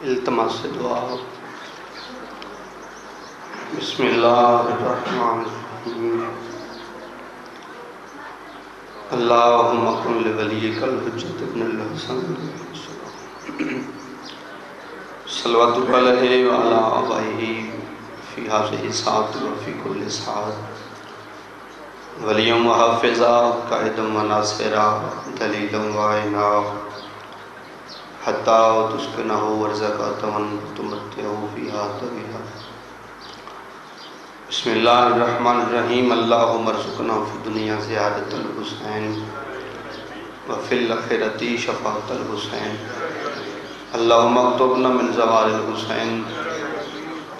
التماس دعا۔ بسم اللہ الرحمن الرحیم۔ اللہم کن لولیک الحجۃ ابن الحسن صلوات علیہ وعلی آبائہ فی ہذہ الساعۃ وفی کل ساعۃ ولیٰ و حافظا قائدا و ناصرا دلیلا و عینا حتی تسکنہ ورزقہ تمتعہ فیہا طویلا۔ بسم اللہ الرحمن الرحیم۔ اللہم ارزقنا فی الدنیا زیارت الحسین وفی الآخرۃ شفاعۃ الحسین۔ اللہم اکتبنا من زوار الحسین،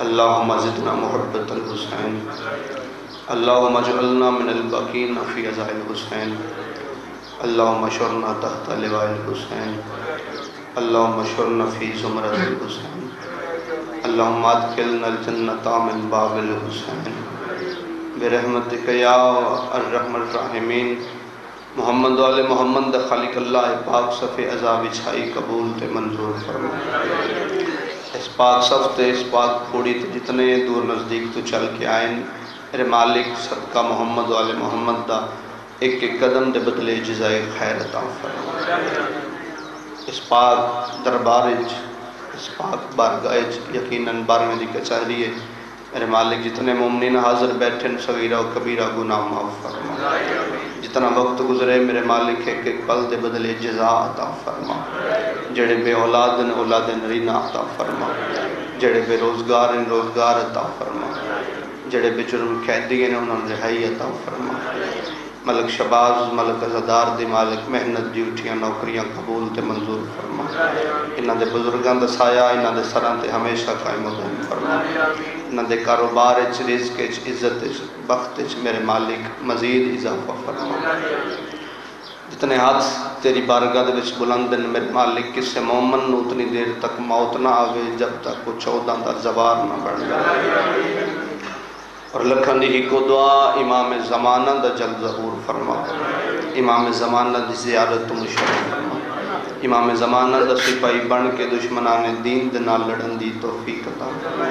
اللہم زدنا محبت الحسین، اللہم اجعلنا من الباقین فی عزاء الحسین، اللہم اشرنا تحت لواء الحسین، اللہم اشرنا فی زمرۃ الحسین، اللہم ادخلنا الجنۃ من باب الحسین برحمتک یا ارحم الراحمین۔ محمد و آل محمد خالق اللہ پاک صفِ عزا بچھائی قبول تے منظور فرما۔ اس پاک صف تے اس پاک پوڑی تے جتنے دور نزدیک تو چل کے آئیں، میرے مالک صدقہ محمد و آل محمد دا ایک ایک قدم دے بدلے جزائے خیر عطا فرما۔ اس پاک دربارج، اس پاک بارگاہج، یقیناً بارگاہ دی کچہری ہے، میرے مالک جتنے مومنین حاضر بیٹھیں صغیرہ و کبیرہ گناہ معاف فرما۔ جتنا وقت گزرے میرے مالک ایک ایک پل دے بدلے جزا عطا فرما۔ جڑے بے اولاد ہیں اولاد نرینہ عطا فرما، جڑے بے روزگار ہیں روزگار عطا فرما، جڑے بے جرم قیدی ہیں انہوں نے رہائی عطا فرما۔ ملک شباز ملک عزادار دی مالک محنت ڈیوٹیاں نوکریاں قبول تے منظور فرما۔ انہاں دے بزرگاں دا سایہ انہاں دے سراں تے ہمیشہ قائم و دائم فرما۔ انہاں دے کاروبار وچ رزق وچ عزت وچ بخت وچ میرے مالک مزید اضافہ فرما۔ جتنے ہاتھ تیری بارگاہ دے وچ بلند ہیں میرے مالک، کسے مومن نو اتنی دیر تک موت نہ آوے جب تک وہ 14 دا زوار نہ بن جائے۔ اور لکھن دی کو دعا امام زمانہ دا جلد ظہور فرما، امام زمانہ دی زیارت مشرف فرما، امام زمانہ دا سپاہی بن کے دشمنان دین دے نال لڑن دی توفیق عطا فرما۔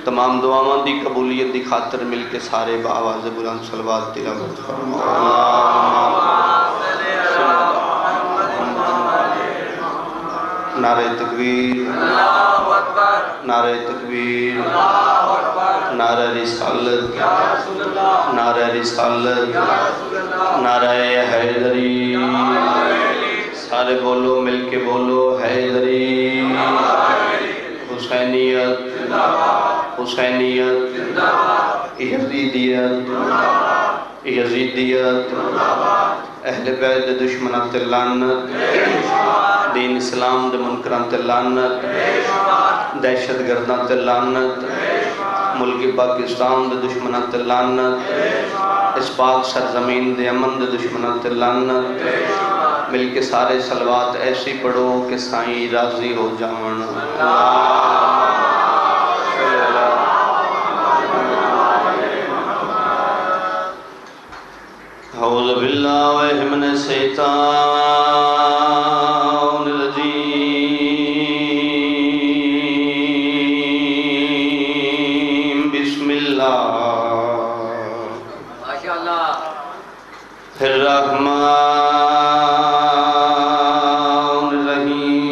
تمام دعاواں دی قبولیت دی خاطر مل کے سارے بآواز بلند صلوات تلاوت فرما۔ نعرہ تکبیر، نعرہ تکبیر، نعرہ رسالت، نعرہ رسالت، نعرہ حیدری۔ سارے بولو مل کے بولو حیدری، حسینیت، حسینیت، یزیدیت، یزیدیت، اہل بیت دشمنات لعنت، دین اسلام دے منکران تے لعنت، دہشت گرداں تے لعنت، ملک پاکستان دے دشمنان تے لعنت، اس پاک سرزمین دے امن دے دشمنان تے لعنت۔ مل کے سارے صلوات ایسی پڑھو کہ سائیں راضی ہو جاون۔ اعوذ باللہ من الشیطان الرحمن الرحیم۔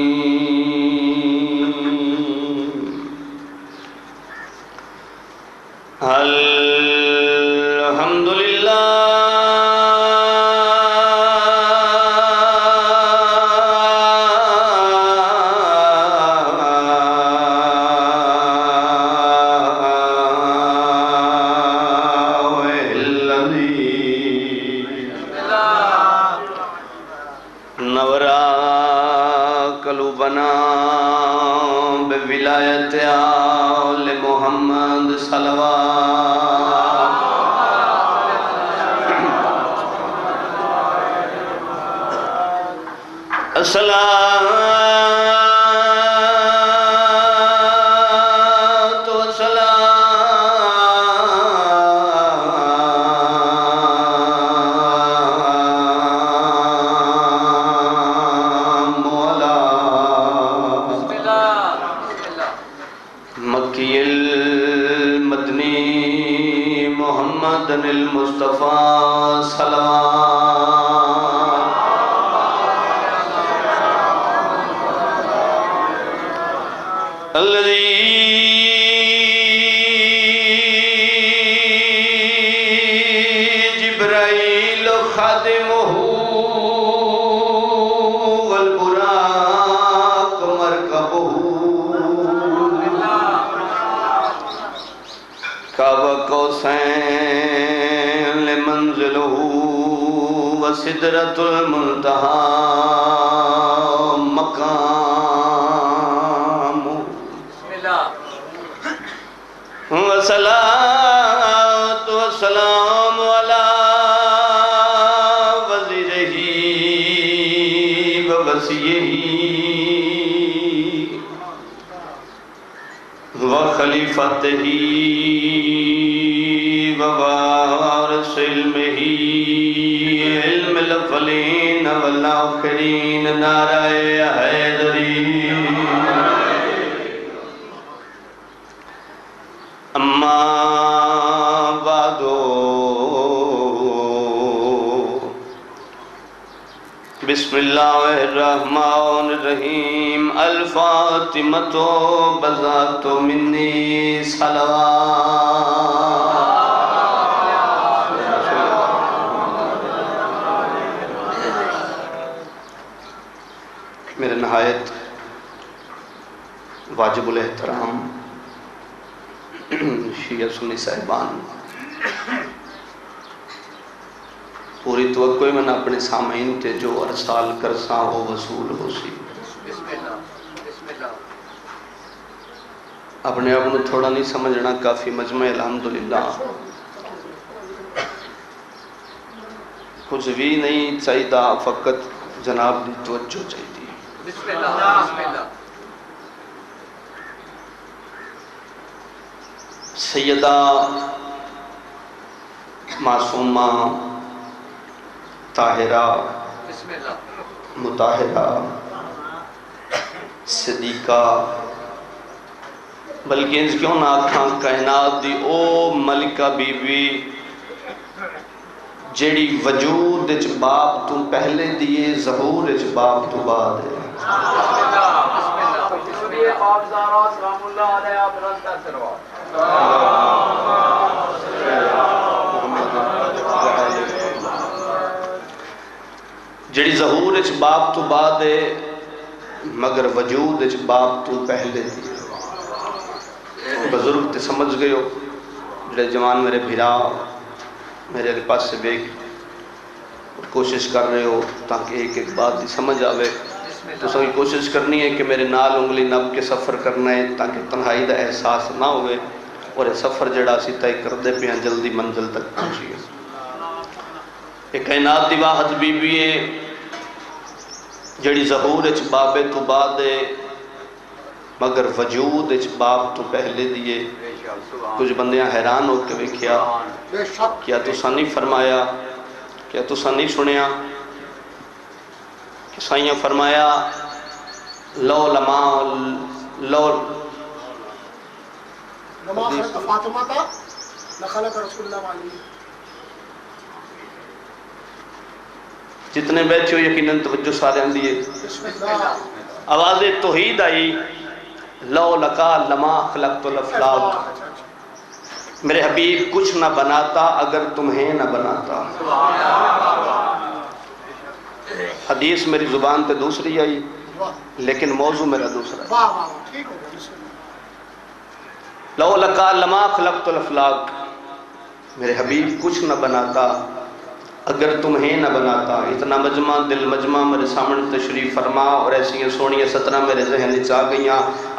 قلوبنا بولایت آل محمد صلوات۔ الصلاة والسلام محمد المصطفیٰ صلوات الذي جبرائيل خادمه والبراق مركبه قاب قوسين منزله وسدرة المنتهى مقامه والصلاة والسلام على وزيره ووصيه وخليفته ووارث علمه علم الأولين والآخرين نعرہ حیدری اما بعد بسم اللہ الرحمن الرحیم الفاطمۃ بذات منی صلوات میرے نہایت واجب الاحترام شیعہ سنی صاحبان، پوری توقع میں اپنے سامعین تے جو ارسال کرساں ہو وصول ہو سی اپنے آپ کو تھوڑا نہیں سمجھنا کافی مجمع الحمدللہ کچھ بھی نہیں چاہیدہ فقط جناب دی توجہ چاہیدی بسم اللہ سیدہ معصومہ طاہرہ مطہرہ صدیقہ بلکہ اس کیوں نہ آکھاں کائنات دی او ملکہ بی بی جیڑی وجود اچ باپ تو پہلے دیئے ظہور اچ باپ تو بعد ہے جڑی ظہور اچ باپ تو بعد ہے مگر وجود اچ باپ تو پہلے دی بزرگ تے سمجھ گئے ہو جڑے جوان میرے بھیرا میرے پاس سے بیک کوشش کر رہے ہو تاکہ ایک ایک بات دی سمجھ آوے تو سبھی کوشش کرنی ہے کہ میرے نال انگلی نب کے سفر کرنا ہے تاکہ تنہائی دا احساس نہ ہوئے اور یہ سفر جڑا سی طے کر دے پہ جلدی منزل تک پہنچیے ایک کائنات دی واحد بی بی ہے جڑی ظہور اچ بابے تو بعد ہے مگر وجود اچ باپ تو پہلے دیئے کچھ بندیاں حیران ہو کے ویکھیا کیا تو نہیں فرمایا کیا تو نہیں سنیا کہ سائیاں فرمایا لو لما لو لما خلق فاطمہ تا لخلق رسول اللہ علیہ جتنے بیٹھے ہو یقیناً توجہ سارے اندیے آواز توحید آئی لو لکا لما خلقت الافلاک میرے حبیب کچھ نہ بناتا اگر تمہیں نہ بناتا حدیث میری زبان پہ دوسری آئی لیکن موضوع میرا دوسرا لو لکا لما خلقت الافلاک میرے حبیب کچھ نہ بناتا اگر تمہیں نہ بناتا اتنا مجمع دل مجمع میرے سامنے تشریف فرما اور ایسی سونی 17 میرے ذہن چاہ گئیاں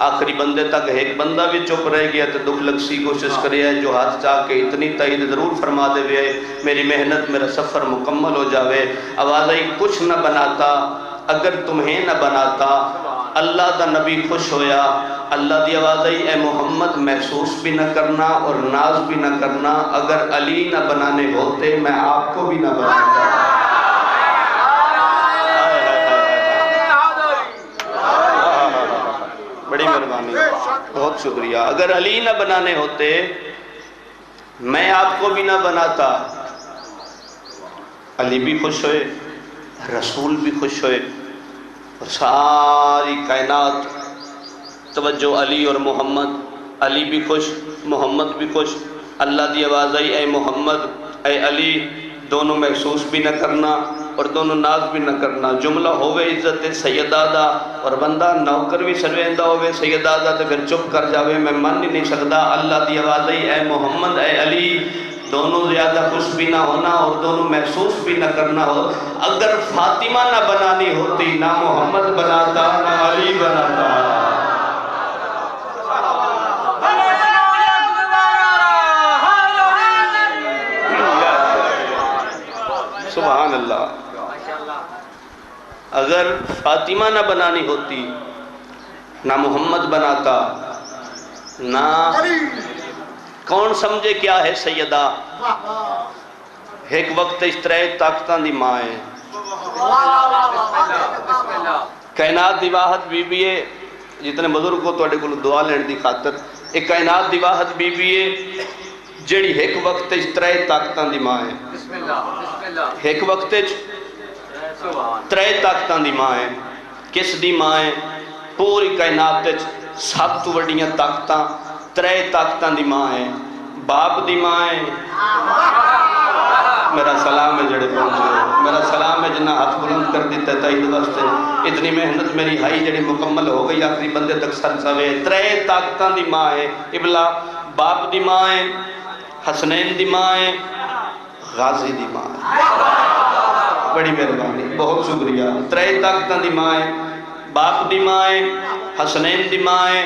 آخری بندے تک ایک بندہ بھی چپ رہ گیا تو دکھ لگ سی کوشش کرے ہے جو ہاتھ چاہ کے اتنی تائید ضرور فرما دے ہوئے میری محنت میرا سفر مکمل ہو جاوے آواز آئی کچھ نہ بناتا اگر تمہیں نہ بناتا اللہ دا نبی خوش ہویا اللہ دی آواز آئی اے محمد محسوس بھی نہ کرنا اور ناز بھی نہ کرنا اگر علی نہ بنانے ہوتے میں آپ کو بھی نہ بناتا بڑی مہربانی بہت شکریہ اگر علی نہ بنانے ہوتے میں آپ کو بھی نہ بناتا، علی بھی خوش ہوئے، رسول بھی خوش ہوئے، اور ساری کائنات توجہ علی اور محمد، علی بھی خوش محمد بھی خوش۔ اللہ دی آواز آئی اے محمد اے علی، دونوں محسوس بھی نہ کرنا اور دونوں ناز بھی نہ کرنا۔ جملہ ہوئے عزت سیدہ دا اور بندہ نوکر بھی سرویندہ ہوئے سیدہ دا تو پھر چپ کر جاوے، میں مان ہی نہیں سکتا۔ اللہ دی آواز آئی اے محمد اے علی، دونوں زیادہ خوش بھی نہ ہونا اور دونوں محسوس بھی نہ کرنا ہو۔ اگر فاطمہ نہ بنانی ہوتی نہ محمد بناتا نہ علی بناتا۔ سبحان اللہ۔ اگر فاطمہ نہ بنانی ہوتی نہ محمد بناتا نہ کون سمجھے کیا ہے سیدہ۔ ایک وقت اس طرح طاقتاں دی ماں ہے، کائنات دی واحد بی بی ہے، جتنے بزرگ کو توڑے کو دعا لین دی خاطر، ایک کائنات دی واحد بی بی ہے جڑی ایک وقت اس طرح طاقتاں دی ماں ہے، ایک وقت ترے طاقتاں دی ماں ہے۔ کس دی ماں ہے؟ پوری کائنات سب تو وڈیاں طاقتاں ترے طاقتاں دی ماں ہے۔ باپ دی ماں ہے، میرا سلام ہے جڑے پہنچے، میرا سلام ہے جنہ ہاتھ بلند کر دیتا ہے تائید واسطے، اتنی محنت میری ہائی جڑی مکمل ہو گئی آخری بندے تک سر سوے۔ ترے طاقتاں دی ماں ہے ابلا، باپ دی ماں ہے، حسنین دی ماں ہے، غازی دی ماں ہے۔ بڑی مہربانی، بہت شکریہ۔ ترے طاقتاں دی ماں ہے، باپ دی ماں ہے، حسنین دی ماں ہے،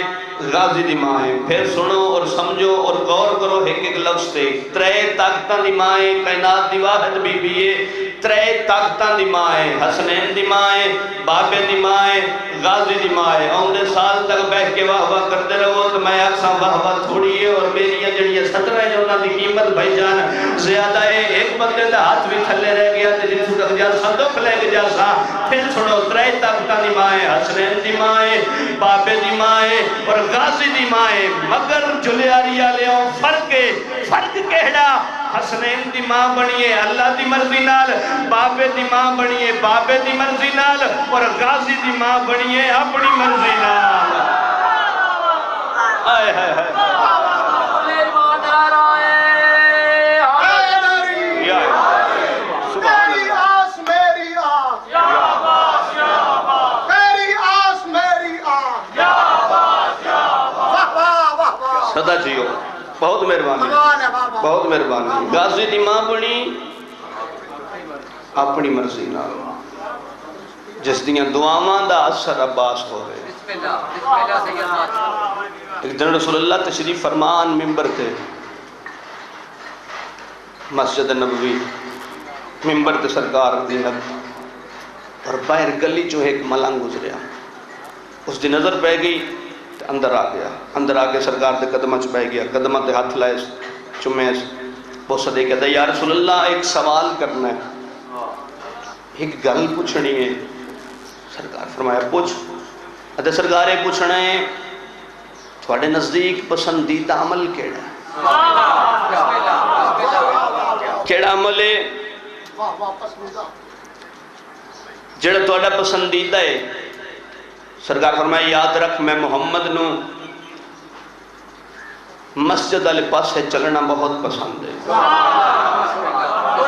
غازی دی ماں ہے۔ پھر سنو اور سمجھو اور غور کرو ایک ایک لفظ سے۔ ترے طاقتاں دی ماں ہے، کائنات دی واحد بی بی ہے، ترے طاقتاں دی ماں ہے، حسنین دی ماں ہے، بابے دی ماں ہے، غازی دی ماں ہے۔ آؤندے سال تک بیٹھ کے واہ واہ کرتے رہو تو میں اکثر واہ واہ تھوڑی ہے اور میری جڑی سترہ جو انہاں دی قیمت بھائی جان زیادہ ہے۔ ایک بندے دا ہاتھ بھی تھلے رہ گیا تے جن سٹک جا سا دکھ لے جا سا۔ پھر سنو، ترے طاقتاں دی ماں ہے، حسنین دی ماں ہے، بابے دی ماں ہے اور غازی دی ماں ہے۔ مگر جلیاری آلیوں فرق کہڑا؟ حسنین دی ماں بنیے اللہ دی مرضی نال، بابے دی ماں بنیے بابے دی مرضی نال اور غازی دی ماں بنیے اپنی مرضی نال۔ آئے ہائے ہائے صدا جیو، بہت مہربانی، بہت مہربانی۔ غازی دی ماں بنی اپنی مرضی نال، جس دیاں دعاواں دا اثر عباس ہو گئے۔ ایک دن رسول اللہ تشریف فرمان ممبر تھے مسجد نبوی، ممبر تے سرکار دینت اور باہر گلی جو ایک ملنگ گزریا، اس دی نظر پہ گئی اندر آ گیا، اندر آ کے سرکار دے قدمہ چ پہ گیا، قدمہ تے ہاتھ لائے چمے بہت صدے کہتا ہے یا رسول اللہ ایک سوال کرنا ہے، ایک گل پوچھنی ہے۔ سرکار فرمایا پوچھ۔ ادھے سرکارے پوچھنا ہے تھوڑے نزدیک پسندیدہ عمل کیڑا ہے؟ کیڑا عمل ہے جڑا تھوڑا پسندیدہ ہے؟ سرکار فرمایا یاد رکھ میں محمد نو مسجد والے پاسے چلنا بہت پسند ہے۔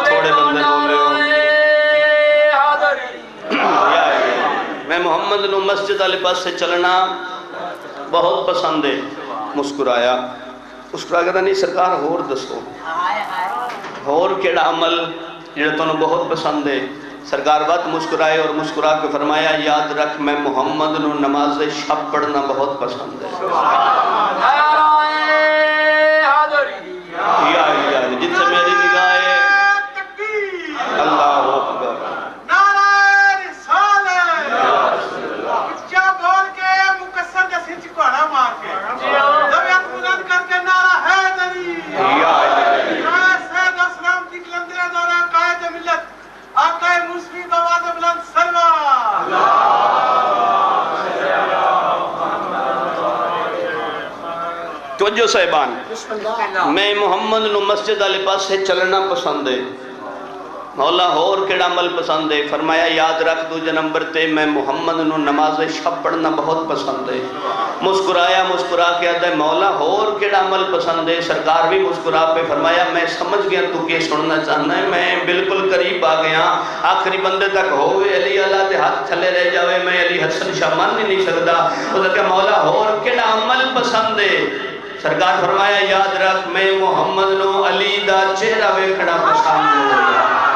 تھوڑے بندے بولے ہو میں محمد نو مسجد والے پاسے چلنا بہت پسند ہے۔ مسکرایا، مسکرا کہتا نہیں سرکار ہور دسو، ہور کیڑا عمل جڑا تنوں بہت پسند ہے؟ سرکار بات مسکرائے اور مسکرا کے فرمایا یاد رکھ میں محمد نو نماز شب پڑھنا بہت پسند ہے۔ یا جن سے میری نگاہ ہے اللہ اکبر صاحبان بسم اللہ میں محمد نو مسجد والے پاسے چلنا پسند ہے مولا ہور کیڑا عمل پسند ہے فرمایا یاد رکھ دوجے نمبر تے میں محمد نو نماز شب پڑھنا بہت پسند ہے مسکرایا مسکرا کے آدھا مولا ہور کیڑا عمل پسند ہے سرکار بھی مسکرا پہ فرمایا میں سمجھ گیا تو کہ سننا چاہنا ہے میں بالکل قریب آ گیا آخری بندے تک ہوئے علی اللہ دے ہاتھ تھلے رہ جاوے میں علی حسن شاہ مان نہیں سکتا وہ کہ مولا ہور کیڑا عمل پسند ہے سرکار فرمایا یاد رکھ میں محمد نو علی دا چہرہ ویکھنا پسند ہے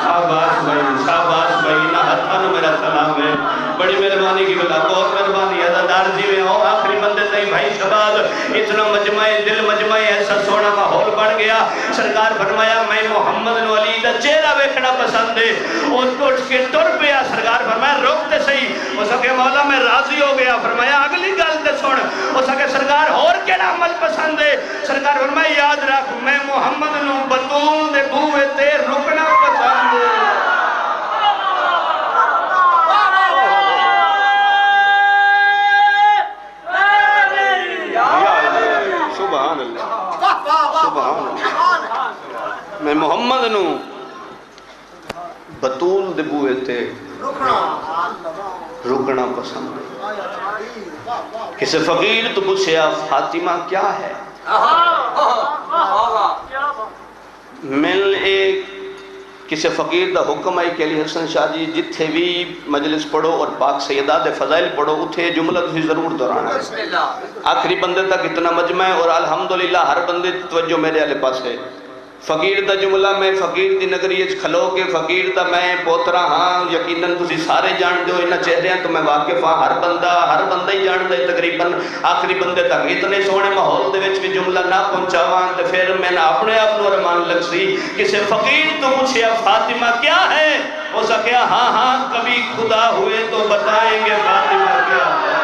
شاباش بھائی نہ ہتھانو میرا سلام ہے بڑی مہربانی کی بلا بہت مہربانی عزادار جی میں ہوں آخری بندے تھی بھائی شباب اتنا مجمع دل مجمع ایسا سونا ماحول بن گیا سرکار فرمایا میں محمد نو علی دا چہرہ ویکھنا پسند ہے وہ ٹوٹ کے ٹر پیا سرکار فرمایا روکتے صحیح وہ سکے مولا میں راضی ہو گیا فرمایا اگلی گل تے سن وہ سکے سرکار اور کیڑا عمل پسند ہے سرکار فرمایا یاد رکھ میں محمد نو بطول دے بوئے تے رکنا پسند ہے میں محمد نو بطول دے بوئے تے رکنا پسند ہے کسی فقیر تو پوچھیا فاطمہ کیا ہے مل ایک کسی فقیر دا حکم آئی کہ علی حسن شاہ جی جتھے بھی مجلس پڑھو اور پاک سیدہ دے فضائل پڑھو اتھے جملہ تھی ضرور درانا ہے آخری بندے تک اتنا مجمع ہے اور الحمدللہ ہر بندے توجہ میرے علی پاس ہے فقیر دا جملہ میں فقیر دی نگریج کھلو کے فقیر دا میں پوترا ہاں یقیناً تسی سارے جان دو انہا چہرے ہیں تو میں واقف ہاں ہر بندہ ہی جان دے تقریباً آخری بندے تک اتنے سونے ماحول دے وچ بھی جملہ نہ پہنچاوان تو پھر میں نے اپنے آپ نو رمان لگ سی کسی فقیر تو پوچھیا فاطمہ کیا ہے ہو سکیا ہاں ہاں کبھی خدا ہوئے تو بتائیں گے فاطمہ کیا ہے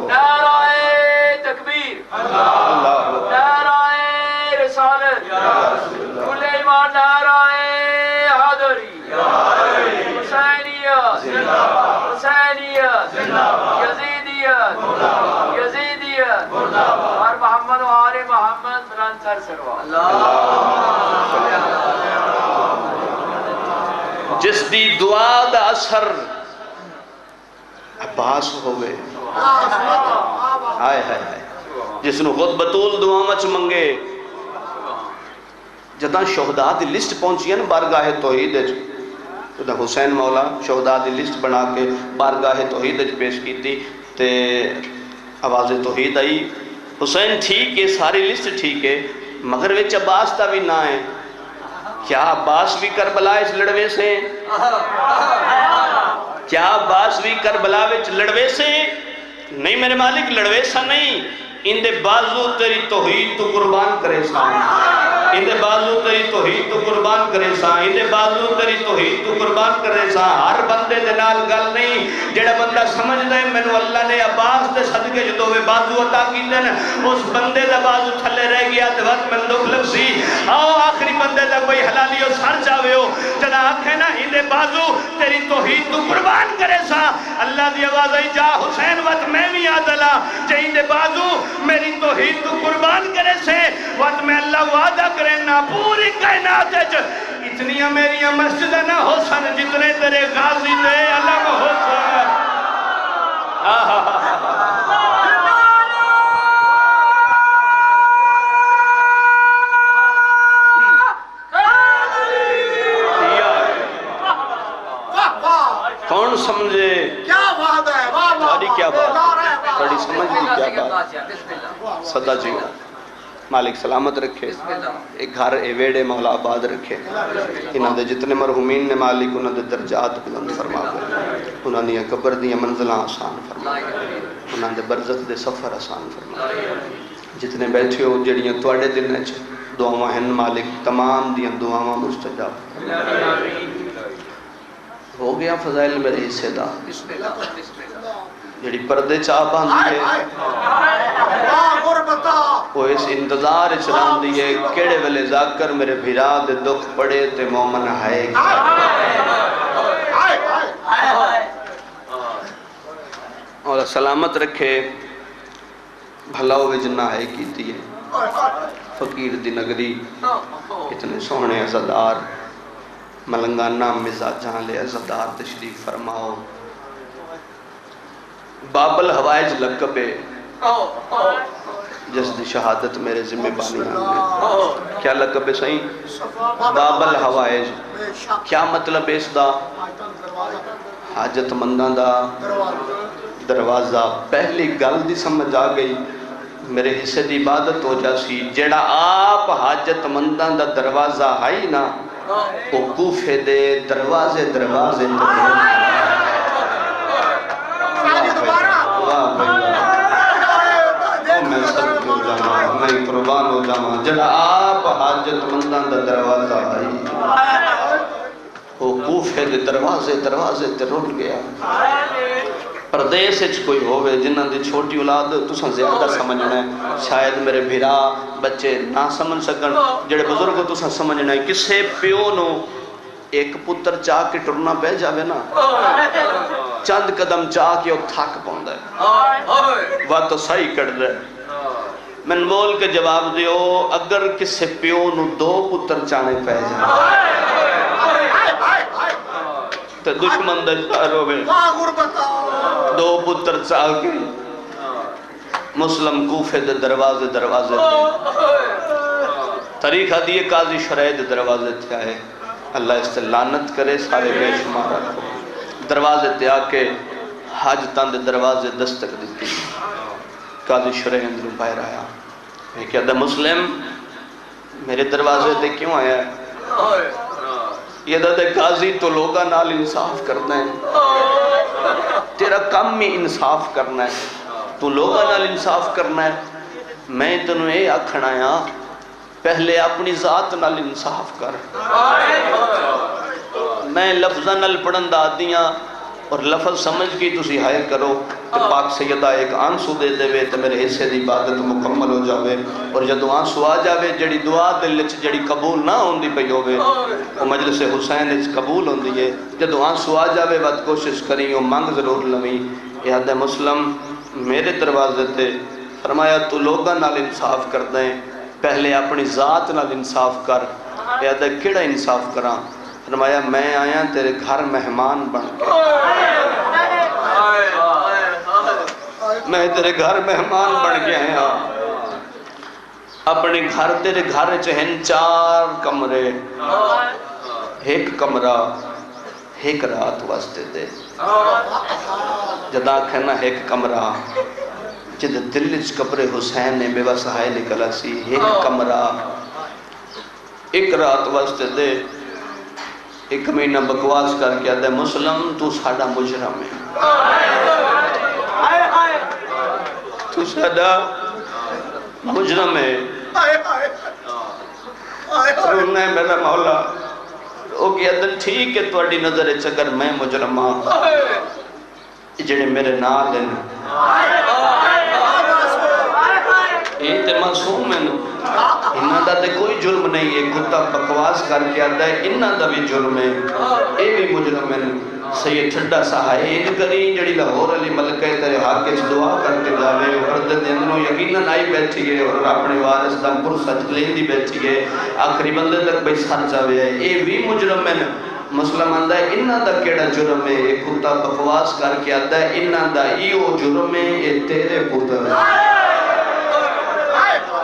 نعرہ رسالت کل ایمان نعرہ حیدری حسینیت حسینیت یزیدیت اور محمد و آل محمد منانسر سروا جس دی دعا دا اثر عباس ہوئے آئے آئے آئے جس نے خود بطول دعا مچ منگے جدہ شہداء دی لسٹ پہنچی ہے نا بارگاہ توحید جدہ حسین مولا شہداء دی لسٹ بنا کے بارگاہ توحید پیش کی تھی تے آواز توحید آئی حسین ٹھیک ہے ساری لسٹ ٹھیک ہے مگر وچ عباس تا بھی نہ ہے کیا عباس بھی کربلا اس لڑوے سے کیا عباس بھی کربلا وچ لڑوے سے نہیں میرے مالک لڑوے سا نہیں ان دے بازو تیری توحید تو قربان کرے سا ان دے بازو تیری توحید تو قربان کرے سا ان دے بازو تیری توحید تو قربان کرے سا ہر بندے دے نال گل نہیں جڑا بندہ سمجھ دے مینوں اللہ نے عباس دے صدقے جدوں وے بازو عطا کیتے نا اس بندے دا بازو تھلے رہ گیا تے وقت میں دکھ لگ سی آؤ آخری بندے دا کوئی حلالی ہو سر جاوے ہو جدا آنکھیں نا ان دے بازو تیری توحید تو قربان کرے سا اللہ دی آواز آئی جا حسین وقت میں بھی آدلا جے ان دے بازو میری توحید تو قربان کرے سے وقت میں اللہ وعدہ کرے نا پوری کائنات ہے اتنیاں میریاں مسجدہ نہ ہو سن جتنے تیرے غازی دے علم ہو سن کون سمجھے کیا بات ہے بڑی کیا بات بڑی سمجھ بھی کیا بات صدا جی مالک سلامت رکھے ایک گھر ایویڑے مولا آباد رکھے انہاں دے جتنے مرحومین نے مالک انہاں دے درجات بلند فرما گئے انہاں دیا قبر دیا منزلہ آسان فرما گئے انہاں دے برزخ دے سفر آسان فرما گئے جتنے بیٹھے ہو جڑیاں توڑے دن ہے دعاواں ہیں مالک تمام دیا دعاواں مستجاب ہو گیا فضائل میرے حصے دا جڑی پردے چاہ باندھی ہے وہ اس انتظار اچران دیئے کیڑے ویلے ذاکر میرے بھیرا دے دکھ پڑے تے مومن ہائے مولا سلامت رکھے بھلا ہوئے جنہ ہے کیتی ہے فقیر دی نگری اتنے سونے عزدار ملنگانہ مزاجاں لے عزدار تشریف فرماؤ بابل ہوائج لقبے جس دی شہادت میرے ذمہ بانیان میں کیا لقب ہے صحیح بابل ہوائج کیا مطلب اس دا حاجت مندان دا دروازہ پہلی گل دی سمجھ آ گئی میرے حصے دی عبادت ہو جاسی جیڑا آپ حاجت مندان دا دروازہ ہائی نا وہ کوفے دے دروازے دروازے میں سب ہو جانا میں قربان ہو جانا جڑا آپ حاجت مندان دا دروازہ آئی وہ کوفے دے دروازے دروازے تے رول گیا پردیس اچھ کوئی ہوئے جنہاں دی چھوٹی اولاد تساں زیادہ سمجھنا ہے شاید میرے بھیرا بچے نہ سمجھ سکن جڑے بزرگوں تساں سمجھنا ہے کسے پیو نو ایک پتر چاہ کے ٹرنا بہ جاوے نا چند قدم چاہ کے وہ تھک پاؤں ہے وہ تو صحیح کر دے میں بول کے جواب دیو اگر کسے پیو نو دو پتر چاہنے پہ جائے تو دشمن دشار ہوئے دو پتر چاہ کے مسلم کوفے دے دروازے دروازے طریقہ دیئے قاضی شرعی دے دروازے تھے آئے اللہ اس سے لعنت کرے سارے بے شمار رکھو دروازے تے آکے حاجتان دے دروازے دستک دیتی قاضی شرعی اندروں باہر آیا میں کہا دا مسلم میرے دروازے تے کیوں آیا ہے یہ دا قاضی تو لوگا نال انصاف کرنا ہے تیرا کم میں انصاف کرنا ہے تو لوگا نال انصاف کرنا ہے میں تنہوں اے آکھنا ہے پہلے اپنی ذات نال انصاف کر میں لفظہ نال پڑھن دا دیاں اور لفظ سمجھ کی تسی ہائر کرو کہ پاک سیدہ ایک آنسو دے دے وے تو میرے حصے دی عبادت مکمل ہو جاوے اور جدو آنسو آ جاوے جڑی دعا دل جڑی قبول نہ ہوندی پئی ہووے وہ مجلس حسین اچ قبول ہوندی ہے جدو آنسو آ جاوے بات کوشش کریں وہ مانگ ضرور لویں یاد مسلم میرے دروازے تے فرمایا تو لوگاں نال انصاف کر دیں پہلے اپنی ذات نال انصاف کر یاد کیڑا انصاف کراں فرمایا میں آیا تیرے گھر مہمان بن کے میں تیرے گھر مہمان بن کے آیا اپنے گھر تیرے گھر چہن 4 کمرے ایک کمرہ ایک رات واسطے دے جدا کہنا ایک کمرہ جد دلچ قبر حسین نے بے وسائے نکلا سی ایک کمرہ ایک رات واسطے دے ایک مہینہ بکواس کر کے آدھے مسلم تو ساڑا مجرم ہے تو ساڑا مجرم ہے رونا ہے میرا مولا وہ کیا دن ٹھیک ہے تو اڈی نظر ہے چگر میں مجرم ہاں جڑے میرے نال ہیں یہ تے معصوم ہے انہاں دا تے کوئی جرم نہیں ہے کتا بکواس کر کے آتا ہے انہاں دا بھی جرم ہے یہ بھی مجرم ہے سید ٹھڈا سہائے ایک کریں جڑی لاہور علی ملکہ تیرے حق کے دعا کر کے جاوے پردے اندروں یقیناً آئی بیٹھی ہے اور اپنے وارث دا پرسچ لیں دی بیٹھی ہے آخری بندے تک بھئی سر جاوے ہے یہ بھی مجرم ہے مسلم آندہ ہے انہاں دا کیڑا جرم ہے ایک کتا بکواس کر کے آتا ہے انہاں دا ایو جرم ہے یہ تیرے پتر ہے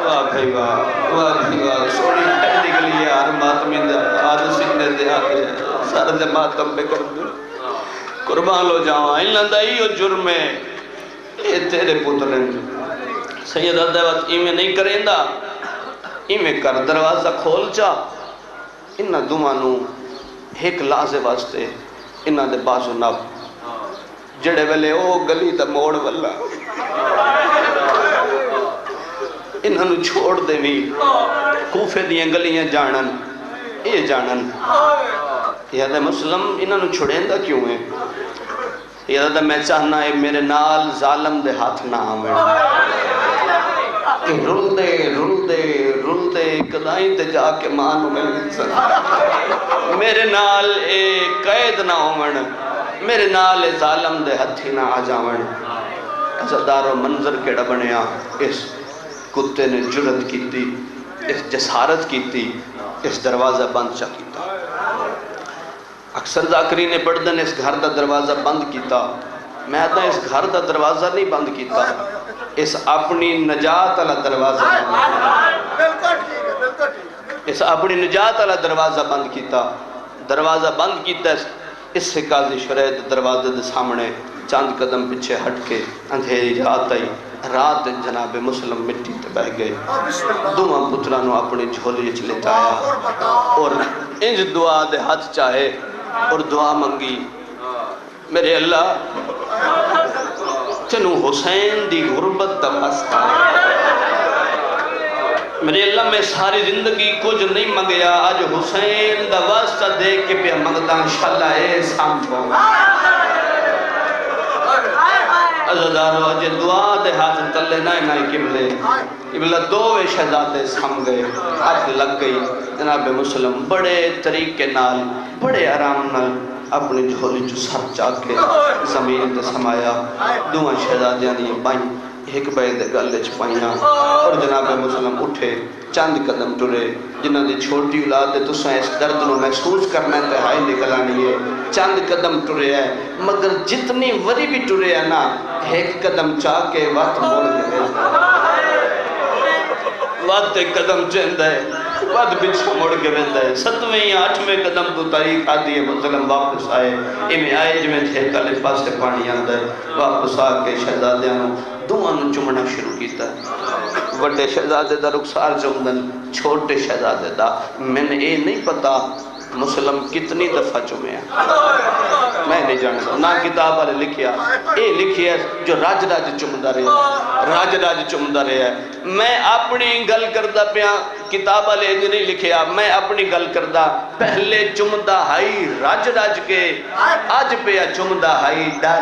واہ بھائی واہ سوڑی پہلی کے لیے ہر ماتمی دے آدھ سکنے دے آگے سارے دے ماتم پہ کر دے قربان لو جاؤں انہاں دا ایو جرم ہے یہ تیرے پتر ہیں سید عدیوت ایمیں نہیں کریں دا ایمیں کر دروازہ کھول چا انہاں دوانوں ایک لازے واسطے انہاں دے بازو نب جڑے ویلے او گلی دا موڑ والا انہاں نو چھوڑ دے بھی کوفے دیاں گلیاں جانن اے جانن یاد ہے مسلم انہاں نو چھوڑیں دا کیوں ہے یاد ہے میں چاہنا ہے میرے نال ظالم دے ہاتھ نہ آویں رول دے کدائیں تے جا کے مانو میں میرے نال اے قید نہ ہومن میرے نال اے ظالم دے ہتھی نہ آ جاون عزادارو منظر کیڑا بنیا، اس کتے نے جرت کیتی، اس جسارت کیتی، اس دروازہ بند چا کیتا۔ اکثر ذاکری نے پڑھدن اس گھر دا دروازہ بند کیتا، میں آتا اس گھر دا دروازہ نہیں بند کیتا، اس اپنی نجات والا دروازہ اس اپنی نجات والا دروازہ بند کیتا۔ دروازہ بند کیتا اس سے قاضی شریعت دروازے دے سامنے چاند قدم پیچھے ہٹ کے اندھیری رات آئی، رات جناب مسلم مٹی تے بہ گئے، دعا پترانو اپنی جھولی چلے آیا اور انج دعا دے ہاتھ چاہے اور دعا منگی، میرے اللہ تینو حسین دی غربت دا واسطہ ہے، میرے اللہ میں ساری زندگی کچھ نہیں منگیا، آج حسین دا واسطہ دے کے پہ منگتا انشاءاللہ اے سامپو عزادارو اجے دعا دے ہاتھ تلے نائے قبلہ دووے شہزادے سام گئے، ہاتھ لگ گئی، جناب مسلم بڑے طریقے نال بڑے آرام نال اپنی جھولی جو سر چاک کے زمین تے سمایا، دوہاں شہزادیاں دی بائیں ایک بے دے گلے چپائیاں اور جناب مسلم اٹھے چند قدم ٹرے، جنہ دی چھوٹی اولاد دے تو سائیں اس درد نو محسوس کرنا ہے تہائی نکلانی ہے، چند قدم ٹرے ہے مگر جتنی وری بھی ٹرے ہے نا ایک قدم چاہ کے وقت موڑ گئے، وقت ایک قدم چند ہے وقت بچھا موڑ کے بند ہے، 7ویں یا 8ویں قدم تو تاریخ آدھی ہے مسلم واپس آئے، ایمیں آئے جمیں تھے کلے پاس سے پانی اندر واپس آکے شہزادیاں دعاں چمنا شروع کیتا ہے، بڑے شہزادے دا رخسار چمدن چھوٹے شہزادے دا، میں نے یہ نہیں پتا مسلم کتنی دفعہ چمے ہیں، میں نہیں جانتا، نہ کتاب والے لکھیا، یہ لکھیا جو راج راج چمدہ رہے ہیں، راج راج چمدہ رہے ہیں، میں اپنی گل کردہ پیا کتاب والے نہیں لکھیا، میں اپنی گل کردہ پہلے چمدہ ہائی راج راج کے، آج پیا چمدہ ہائی ڈر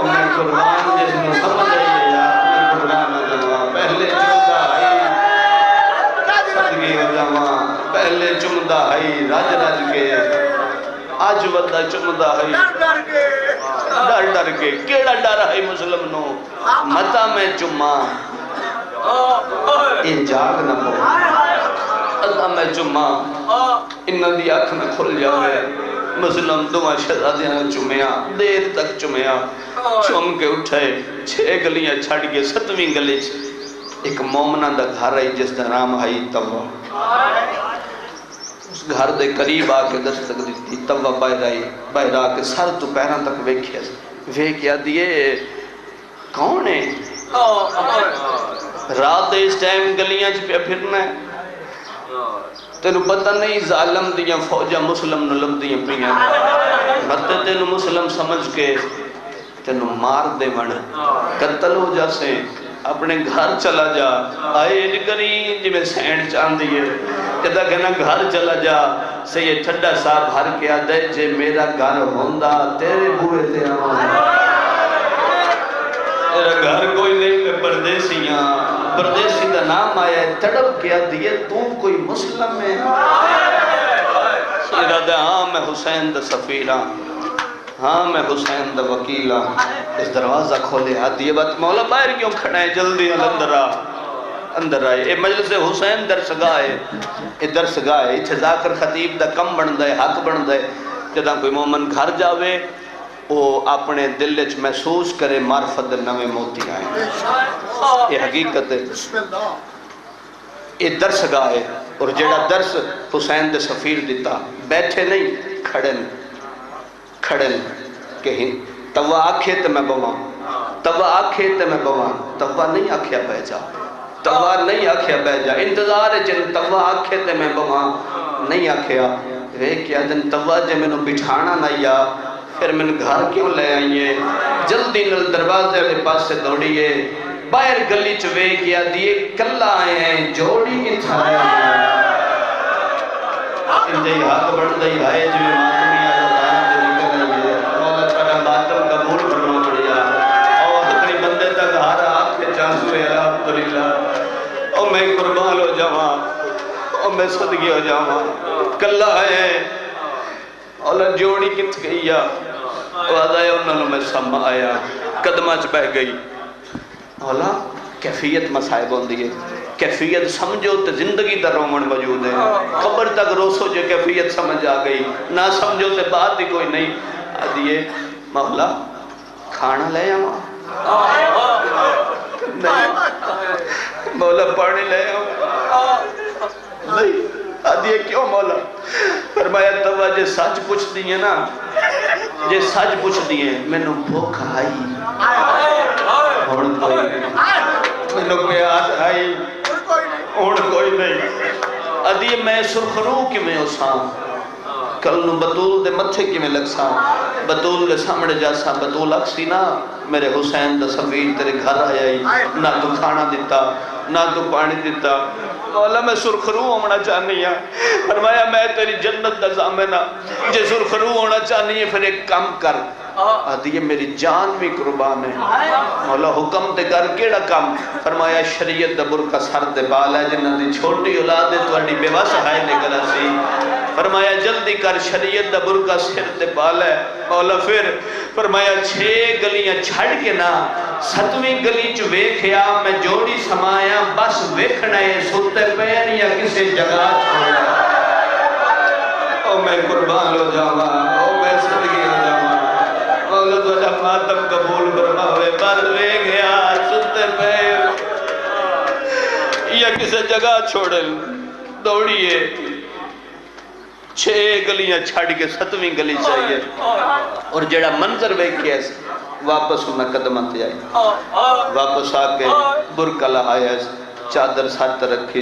میں قربان جس میں سمجھ رہی ہے اپنے قربان جواب پہلے چمدہ آئی صدقی جواب پہلے چمدہ آئی راج راج کے آج ودا چمدہ آئی ڈر ڈر کے کیڑا ڈر آئی مسلم نو متا میں چمہ یہ جاگ نہ ہو اللہ میں چمہ انہ دی آنکھ نہ کھل جاوے مسلم دعا شہزادیاں چمیا دیر تک چمیا چم کے اٹھے 6 گلیاں چھڑ کے 7ویں گلی ایک مومنہ دا گھر آئی جس دا نام آئی توا، اس گھر دے قریب آکے دستک دیتی، توا باہر آکے سر تو پیران تک ویکھیا دیئے کون ہے رات دے اس ٹائم گلیاں پہ پھرنا ہے، تینو پتہ نہیں ظالم دیاں فوجہ مسلم نو لب دیاں پیاں مت تینو مسلم سمجھ کے تینو مار دے من قتل ہو جا سے اپنے گھر چلا جا آئے نگری جی میں سینڈ چاند دیئے کہتا کہنا گھر چلا جا سے یہ ٹھڈا صاحب ہر کیا دے جے میرا گھر ہوندہ تیرے بوئے تے آماں میرا گھر کوئی نہیں میں پردیسیاں پردیسی دا نام آیا ہے تڑپ کیا دیئے تو کوئی مسلم ہے ارادہ ہاں میں حسین دا سفیرہ ہاں میں حسین دا وکیلہ اس دروازہ کھولے آدھی یہ بات مولا باہر کیوں کھڑا ہے جلدی اندر آئے اے مجلس حسین درسگاہ ہے اے درسگاہ ہے اتھے ذاکر خطیب دا کم بن دے حق بن دے جدہ کوئی مومن گھر جاوے وہ اپنے دل وچ محسوس کرے معرفت نوے موتی آئیں یہ حقیقت ہے یہ درسگاہ ہے اور جیڑا درس حسین دے سفیر دیتا بیٹھے نہیں کھڑن کہیں توا آکھے تے میں بوان توا آکھے تے میں بوان توا نہیں آکھیا بہ جا توا نہیں آکھیا بہ جا انتظار ہے جن توا آکھے تے میں بوان نہیں آکھیا وے کیا جن توا جے میں نو بٹھانا نہ یا پھر میں گھر کیوں لے آئیے جلدی نل دروازے لے پاس سے دوڑیے باہر گلی چوے کیا دیئے کلا آئے ہیں جوڑی کی تھایا انجھے حق بڑھ دائی آئے جو ماتمی آئے دے نکل آئیے مولا تھوڑا ماتم قبول کرنا پڑیا اور اپنی بندے تک ہارا آپ کے چانسوے الحمدللہ اور میں قربان ہو جاواں اور میں صدقی ہو جاواں کلا آئے ہیں اللہ جوڑی کت گئی آدھا ہے انہوں نے میں سم آیا قدمہ چ بہ گئی مولا کیفیت مسائب ہوندی ہے کیفیت سمجھو تو زندگی دا رومن موجود ہے خبر تک روسو جو کیفیت سمجھ آ گئی نہ سمجھو تو بات ہی کوئی نہیں آدھیے مولا کھانا لے آواں نہیں مولا پانی لے آواں نہیں آدھیے کیوں مولا فرمایا توا جے سچ پوچھ دیئے نا جے سچ پوچھ دیئے میں نو بھوک آئی اور کوئی نہیں میں نو پیاس آئی اور کوئی نہیں آدھیے میں سرخرو کی میں اساں کل نو بطول دے متھے کی میں لگساں بطول دے سامنے جاساں بطول اکسی نا میرے حسین دا سفیر تیرے گھر آئی نہ تو کھانا دیتا نہ تو پانی دیتا مولا میں سرخرو ہونا چاہنی ہے فرمایا میں تیری جنت دا ضامنہ جے سرخرو ہونا چاہنی ہے پھر ایک کام کر آدھی میری جان بھی قربان ہے مولا حکم تے کر کیڑا کام فرمایا شریعت دا برکہ سر دے بال ہے جنہ دی چھوٹی اولاد ہے تو اڈی بے وس ہے نکلا سی فرمایا جلدی کر شریعت دا برکہ سر دے بال ہے مولا پھر فرمایا 6 گلیاں چھڑ کے نا 7ویں گلی چ ویکھیا میں جوڑی سمایا بس ویکھنا ہے ستے پیر یا کسی جگہ چھوڑا او میں قربان ہو جاواں او میں صدقے ہو جاواں مولا تجھا ماتم قبول فرما ہوئے بس ویکھیا ستے پیر یا کسی جگہ چھوڑے دوڑیے 6 گلیاں چھڑ کے 7ویں گلی چاہیے اور جڑا منظر ویکھیا واپس انہیں قدمت آئی واپس آکے برکہ لہایا چادر ساتھ رکھی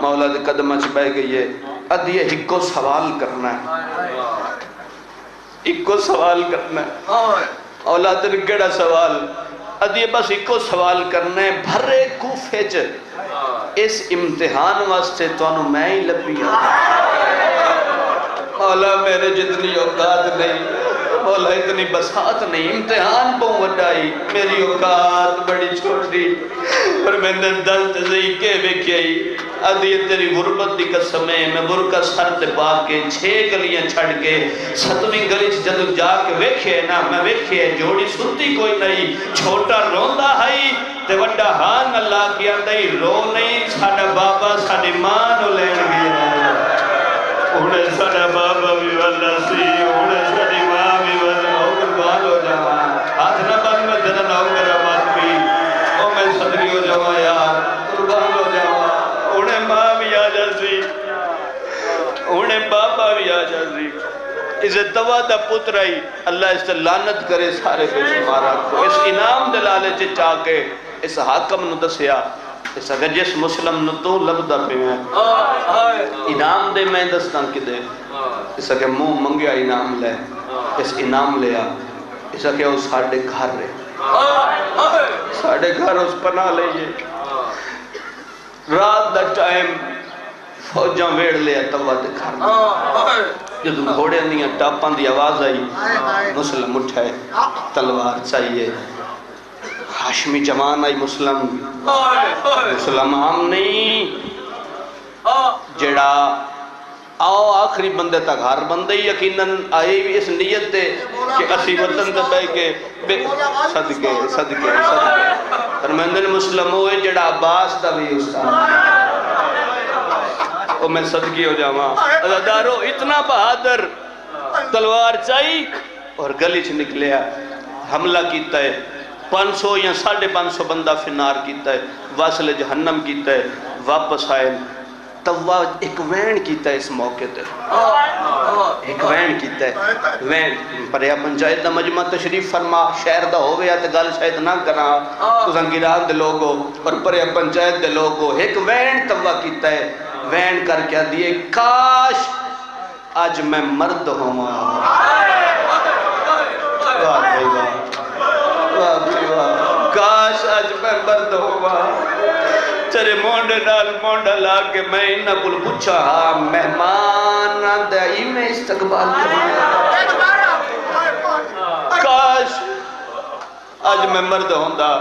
مولا دے قدمہ چ بہ گئی ہے ادھیے ہکو سوال کرنا ہے ہکو سوال کرنا ہے اولاد نے کیڑا سوال ادھیے بس ہکو سوال کرنا ہے بھرے کوفے چ اس امتحان واسطے تو انہوں میں ہی لبی مولا میرے جتنی اوقات نہیں مولا اتنی بسات نہیں امتحان پہوں وڈائی میری اوقات بڑی چھوٹی پر میں نے دلت زی کے بکیائی آدھی تیری غربت دی قسم ہے میں برکہ سر تے پا کے 6 گلیاں چھڑ کے 7ویں گلی جدو جا کے ویکھے نا میں ویکھے جوڑی سنتی کوئی نہیں چھوٹا روندہ ہے تے وڈا ہان اللہ کیا نہیں رو نہیں ساڑا بابا ساڑی ماں نو لین گیا انہیں ساڑا بابا بھی واللہ سی انہیں ساڑی ماں بھی واللہ قربان ہو جاواں ہاتھ نہ بند میں تیرا نام میرا مات بھی او میں صدقی ہو جاواں یار قربان ہو جاواں انہیں ماں بھی آ جاسی انہیں بابا بھی آ جاسی اسے توا دا پتر آئی اللہ اس سے لعنت کرے سارے بے شمارا کو اس انعام دلالے چاہ کے اس حاکم نو دسیا اس اگر جس مسلم نو تو لبدا پہ ہیں انعام دے میں دستان کی دے اس اگر منہ منگیا انعام لے اس انعام لیا اس اگر وہ ساڑھے گھر رہے ساڑھے گھر اس پناہ لئیے رات دا ٹائم فوجاں ویڑ لیا توا دے گھر جدو گھوڑے نہیں ٹاپان دی آواز آئی مسلم اٹھائے تلوار چاہیے ہاشمی جوان آئی مسلم ہم نہیں جڑا آؤ آخری بندے تا گھر بندے یقیناً آئی بھی اس نیت دے کہ اسی وطن دے بے کے صدقے فرمندن مسلم ہوئے جڑا عباس دا بھی استاد او میں صدقی ہو جاواں عزادارو اتنا بہادر تلوار چاہی اور گلی چھ نکلیا حملہ کیتا ہے 500 یا 550 بندہ فنار کیتا ہے واصل جہنم کیتا ہے واپس آئے توا ایک وین کیتا ہے اس موقع تے ایک وین کیتا ہے وین پریا پنچایت دا مجمع تشریف فرما شہر دا ہوئے یا تے گل شاید نہ کرا تو زنگیران دے لوگو اور پریا پنچایت دے لوگو ایک وین توا کیتا ہے وین کر کیا دیئے کاش آج میں مرد ہوں کاش آج میں مرد ہوا چرے مونڈے نال مونڈا لا کے میں انہا کل پوچھا ہاں مہمان دائی میں استقبال کرنا کاش آج میں مرد ہوں دا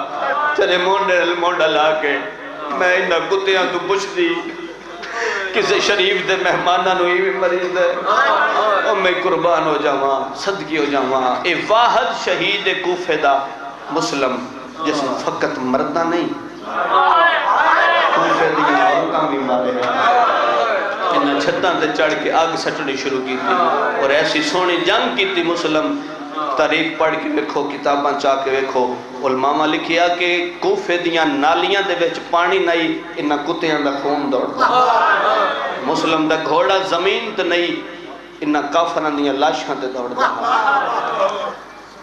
چرے مونڈے نال مونڈا لا کے میں انہا کتیاں تو پوچھ دی کسی شریف دے مہمانہ نوئی بھی مریض ہے اور میں قربان ہو جاواں صدقی ہو جاواں اے واحد شہید کوفے دا مسلم جس نے فقط مردہ نہیں کوفے دی عورتاں بھی مارے انہاں چھتاں تے چڑھ کے آگ سٹنی شروع کی تھی اور ایسی سونی جنگ کی تھی مسلم تاریخ پڑھ کے ویکھو کتاباں چاہ کے ویکھو علماء لکھیا کہ کوفے دیاں نالیاں دے وچ پانی نہیں انہاں کتیاں دا خون دوڑدا مسلم دا گھوڑا زمین تے نہیں انہاں کافراں دیاں لاشاں تے دوڑدا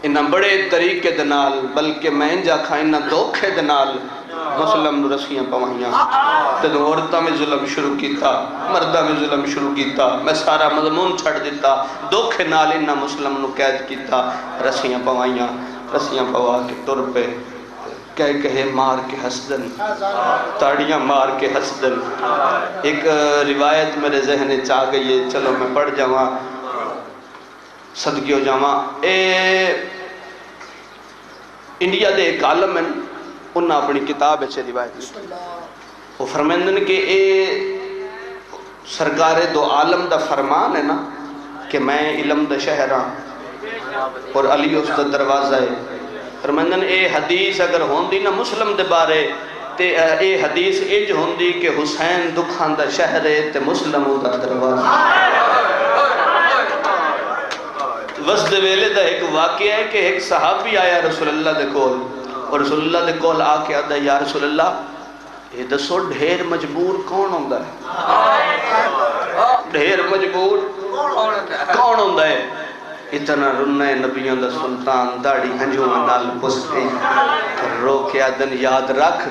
انہاں بڑے طریقے دے نال بلکہ میں انجا کھا انہاں دھوکھے دے نال مسلم نو رسیاں پوائیاں تے عورتاں میں ظلم شروع کیتا مردہ میں ظلم شروع کیتا میں سارا مضمون چھڑ دیتا دھوکھے نال انہاں مسلم نو قید کیتا رسیاں پوائیاں رسیاں پوا کے تر پہ کہے مار کے حسدن تاڑیاں مار کے حسدن ایک روایت میرے ذہن چاہ گئی ہے چلو میں پڑھ جاواں صدقی ہو جاواں انڈیا دے ایک عالم ہیں انہاں اپنی کتاب ہے روایت لکھی وہ فرمیندن کہ اے سرکار دو عالم دا فرمان ہے نا کہ میں علم دا شہراں اور علی اس دا دروازہ ہے فرمیندن اے حدیث اگر ہوندی نا مسلم دے بارے تے اے حدیث اج ہوندی کہ حسین دکھان دا شہر ہے تے مسلم دا دروازہ وسط ویلے دا ایک واقعہ ہے کہ ایک صحابی آیا رسول اللہ دے کول اور رسول اللہ دے کول آ کے آدھا یا رسول اللہ یہ دسو ڈھیر مجبور کون ہوندہ ہے ڈھیر مجبور کون ہوندہ ہے اتنا رنہ نبیوں دا سلطان داڑی ہنجوں نال پستے رو کے آدھن یاد رکھ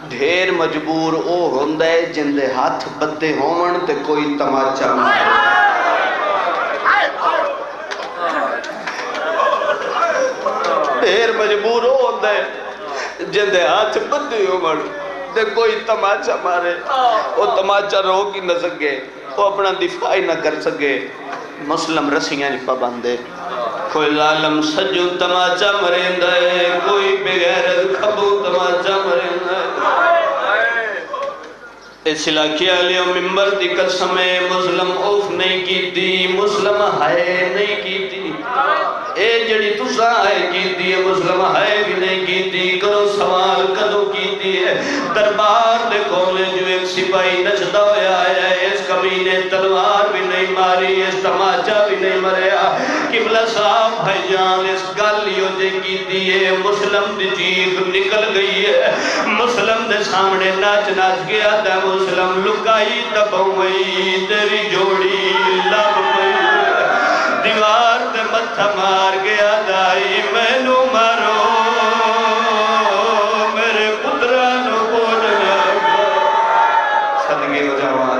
ڈھیر مجبور او ہوندہ ہے جن دے ہاتھ بدے ہون تے کوئی تماچا ڈھیر مجبور ہو ہوندہ ہے جن دے ہاتھ بدے ہون تے کوئی تماچا مارے وہ تماچا رو کی نہ سکے وہ اپنا دفاع نہ کر سکے مسلم رسیاں نہیں پابندے کوئی ظالم سجو تماچا مریندا ہے کوئی بغیر کھبو تماچا مریندا ہے اس علاقے علیہ ممبر دی قسم مسلم اوف نہیں کی دی مسلم ہائے نہیں کی دی اے جڑی تسا ہے کی دی مسلم ہائے بھی نہیں کی دی کرو سوال کدو کی دی ہے دربار دے کولے جو ایک سپاہی نچدا ہویا ہے اس کمینے تلوار بھی نہیں ماری اس تماچا بھی نہیں مریا قبلہ صاحب بھائی جان اس گالیوں جے کی دیئے مسلم دی چیخ نکل گئی ہے مسلم دے سامنے ناچ ناچ گیا تھا مسلم لکائی تبوئی تیری جوڑی لب گئی دیوار تے متھا مار گیا دائی میں نو مارو میرے پترانو بولنا صدقی ہو جاواں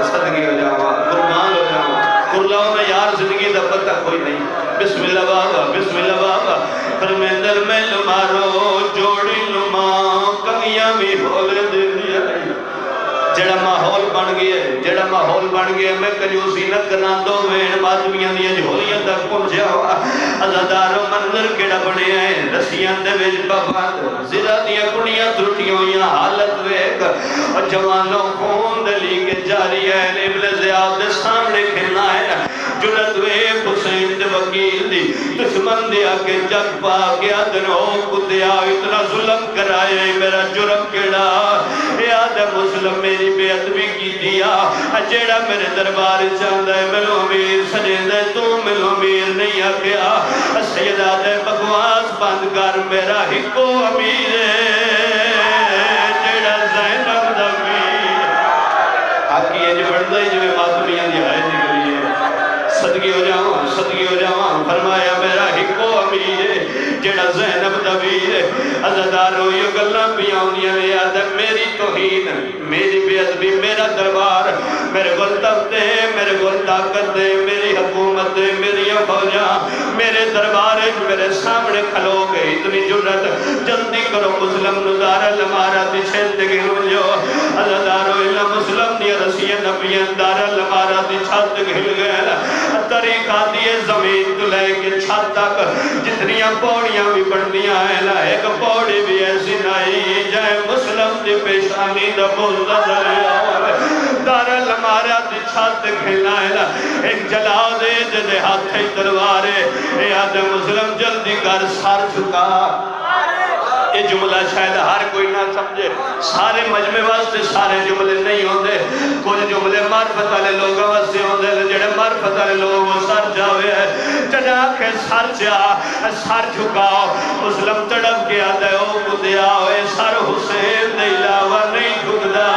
قربان ہو جاواں قرلاؤں میں یار زندگی دا پتہ کوئی نہیں بسم اللہ بابا فرمیندر میں نو مارو جوڑی نو ماں کمیاں بھی ہولے دے دیا جڑا ماحول بن گیا میں کنجوسی نہ کرنا دو وین مادمیاں دیا جھولیاں تک پہنچا ہوا عزادارو منظر کیڑا بڑے ہیں رسیاں دے ویج پابند زرہ دیا کڑیاں ترٹیاں ہویاں حالت ویک اور جوانوں خون دلی کے جاری ہے ابن زیاد دے سامنے کھلنا ہے جنت ویک حسین دے وکیل دی دشمن دیا کے جگ پا گیا دنوں کتیا اتنا ظلم کرائے میرا جرم کیڑا یاد ہے مسلم میری بے ادبی کی دیا جیڑا میرے دربار چاہتا ہے ملو امیر سجدہ تو ملو امیر نہیں آگیا سیدہ دے بکواس بند کر میرا ہکو امیر جیڑا زینب دمیر آکی یہ جو بڑھتا ہے جو ماتمیاں دی آئے نکلی ہے صدقی ہو جاؤں فرمایا میرا ہکو امیر جیڑا زینب دمیر عزدارو یہ گلہ پیاؤنیاں یاد ہے میری توہین میری بے ادبی میرا دربار میرے گل تفتے میرے گل طاقت دے میری حکومت دے میری فوجاں میرے دربار میرے سامنے کھلو گئے اتنی جرت جلدی کرو مسلم نظارہ لمارہ دی چھت گئے جو عزدارو اللہ مسلم دی رسیہ نبیاں دارہ لمارہ دی چھت گئے گئے طریقہ دیئے زمین تو لے کے چھت تک جتنیاں پوڑیاں بھی بڑھنیاں ہیں ایک پوڑی بھی ایسی نہیں جائے مسلم دی پیشانی دا بولتا دریا دار المارا دی چھت کھیلنا ہے ایک جلا دے جدے ہاتھ تلوارے اے آدھے مسلم جلدی کر سر چکا یہ جملہ شاید ہر کوئی نہ سمجھے سارے مجمع واسطے سارے جملے نہیں ہوندے کچھ جملے معرفت والے لوگوں واسطے ہوندے جڑے معرفت والے لوگ وہ سر جاوے چنا کے سر جا سر جھکاؤ مسلم تڑپ کے آدھے او کدیا ہوئے سر حسین دے علاوہ نہیں جھکدا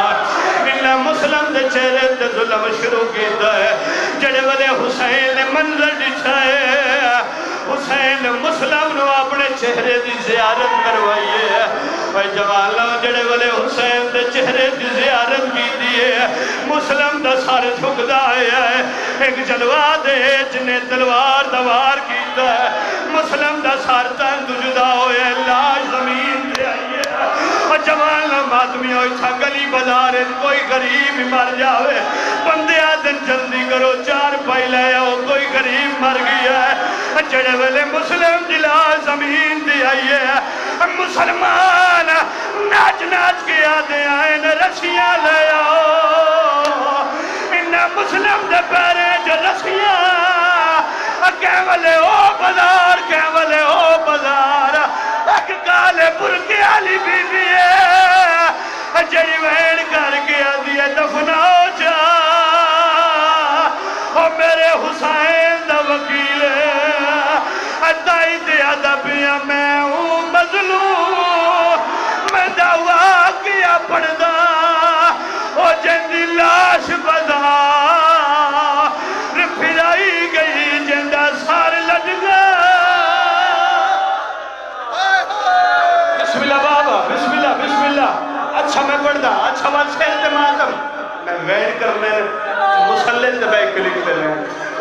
انہاں مسلم دے چہرے تے ظلم شروع کیتا ہے جڑے والے حسین نے منظر دکھائے حسین مسلم نو اپنے چہرے دی زیارت کروائیے بھائی جوالا جڑے والے حسین دے چہرے دی زیارت کی دیئے مسلم دا سارے جھکدا ہے ایک جلوہ دے جنہیں تلوار دوار کیتا ہے مسلم دا سار تن جدا ہوئے لاش زمین دے آئیے جوالا ماتمی ہوئی تھا گلی بازار کوئی غریب مر جاوے بندے آدن جلدی کرو چار پائی لے آؤ کوئی غریب مر گیا ہے جڑے والے مسلم جلا زمین دی آئیے مسلمان ناچ ناچ کے آدھے آئین رسیاں لے آؤ انہا مسلم دے پیرے جو رسیاں کیولے او بازار کیولے او بازار ایک کالے برکے آلی بی بی ہے جڑی وین کر کے آدھی ہے دفناؤ جا او میرے حسین دا وکیل دائی دیا دبیا میں ہوں مظلوم میں دعویٰ کیا پڑھدا او جندی لاش بدا پھرائی گئی جندہ سار لٹ گا بسم اللہ بابا بسم اللہ بسم اللہ اچھا میں پڑھدا اچھا میں سیلتے ماتم میں وین کرنے مسلح دبائی کے لکھتے ہیں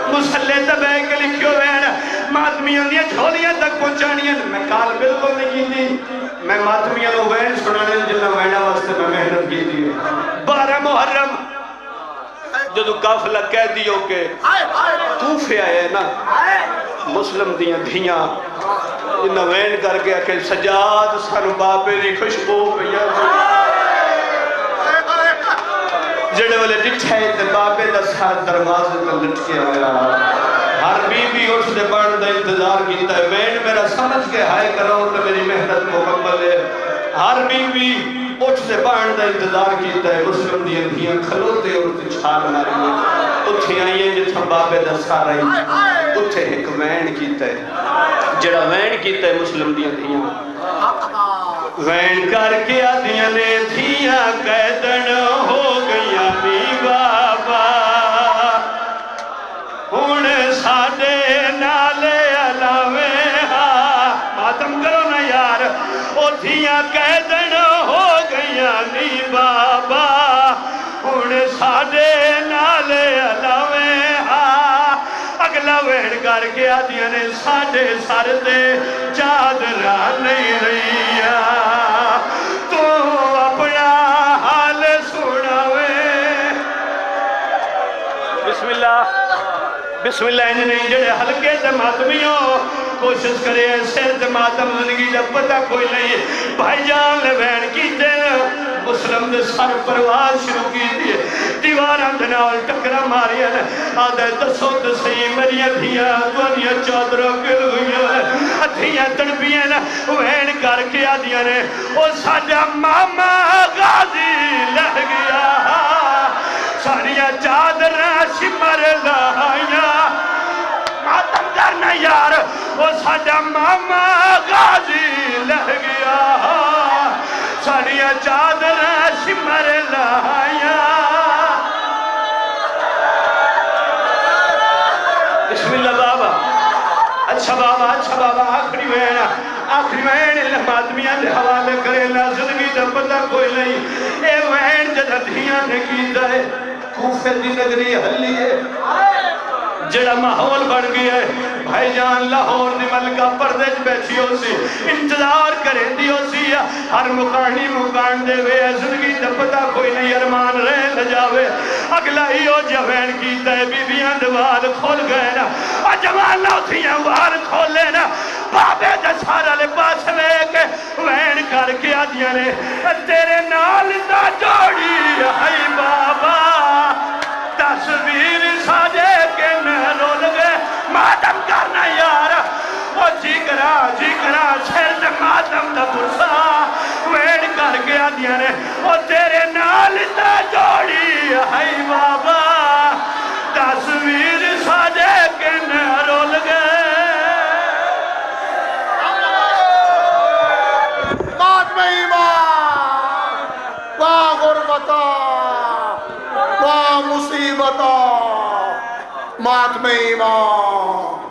مسلح دبائی کے لکھیو وین ماتمیاں دیا جھولیاں تک پہنچانیاں میں کال بالکل نہیں کی تھی میں ماتمیاں لو وین سنانے جلنا وینہ واسطے میں محنت کی تھی 12 محرم جدو کافلہ کہہ دیو کہ کوفے آئے نا مسلم دیاں دھیاں انہا وین کر کے کہ سجاد سانو بابے دی خوشبو پیا جڑے والے ڈٹھائے تے بابے دا سار دروازے تے لٹ کے آیا ہر بی بی اس نے بڑھ دا انتظار کیتا ہے وین میرا سمجھ کے ہائے کرو تو میری محنت مکمل ہے ہر بی بی اٹھ سے بڑھ دا انتظار کیتا ہے مسلم دیاں دھیاں کھلوتے اور تے چھال ماری ہے اتھے آئیے جتھا بابے دا سار آئی اتھے ایک وین کیتا ہے جڑا وین کیتا ہے مسلم دیاں دھیاں وین کر کے آدھیاں نے دھیاں قیدن ہو گیا نی بابا ہون ساڑے نالے علاوے ماتم کرو نا یار او دھیاں قیدن ہو گیا نی بابا ہون ساڑے نالے علاوے اگلا ویڑ کر کے آدھیاں نے ساڑے سر دے چادرہ نہیں رہیا تو اپنا حال سناوے بسم اللہ بسم اللہ انہیں نہیں جڑے حلقے سے ماتمیوں کوشش کرے سر سے ماتم زندگی جب پتہ کوئی نہیں بھائی جان لے بین کی دیں مسلم دے سر پرواز شروع کی دیئے دیواران دنال ٹکرہ ماریا آدھے دسو دسی میری دھیاں دونیاں چادرہ گل ہوئی دھیاں تڑپیاں وین کر کے آدھیاں نے او ساڑھا ماما غازی لہ گیا ساڑھیاں چادرہ شمر لائیاں ماتم کرنا یار وہ ساڑھا ماما غازی لہ گیا ساڑھیاں چادرہ شمر لائیاں بسم اللہ بابا اچھا بابا آخری وین مادمیاں دے حوالے کرے نا زندگی دا پتہ کوئی نہیں اے وین جدہ دھیاں نے کی دائے کوفے دی نگری حلی ہے جڑا ماحول بڑھ گیا ہے بھائی جان لاہور دی ملکہ پردے بیٹھی ہو سی انتظار کریں دی ہو سی ہر مکانی مکان دے وے زندگی دا پتہ کوئی نہیں ارمان رہ لجاوے اگلا ہی ہو جوین کیتا ہے بی بیاں دوال کھول گئے نا جوان نہ تھیاں وار کھولے نا بابے دے سارا لباس لے کے وین کر کے آدیاں نے تیرے نال دا جوڑی ہے بابا تصویر ساجے کے میں رول گئے ماتم کرنا یار وہ جیکرا چھرد ماتم دا پرسا وین کر کے آدیاں نے وہ تیرے نال دا جوڑی ہے بابا تصویر ساجے کے میں رول گئے ماتم ایمان واہ غربتا واہ مصیبتا ماتم ایمان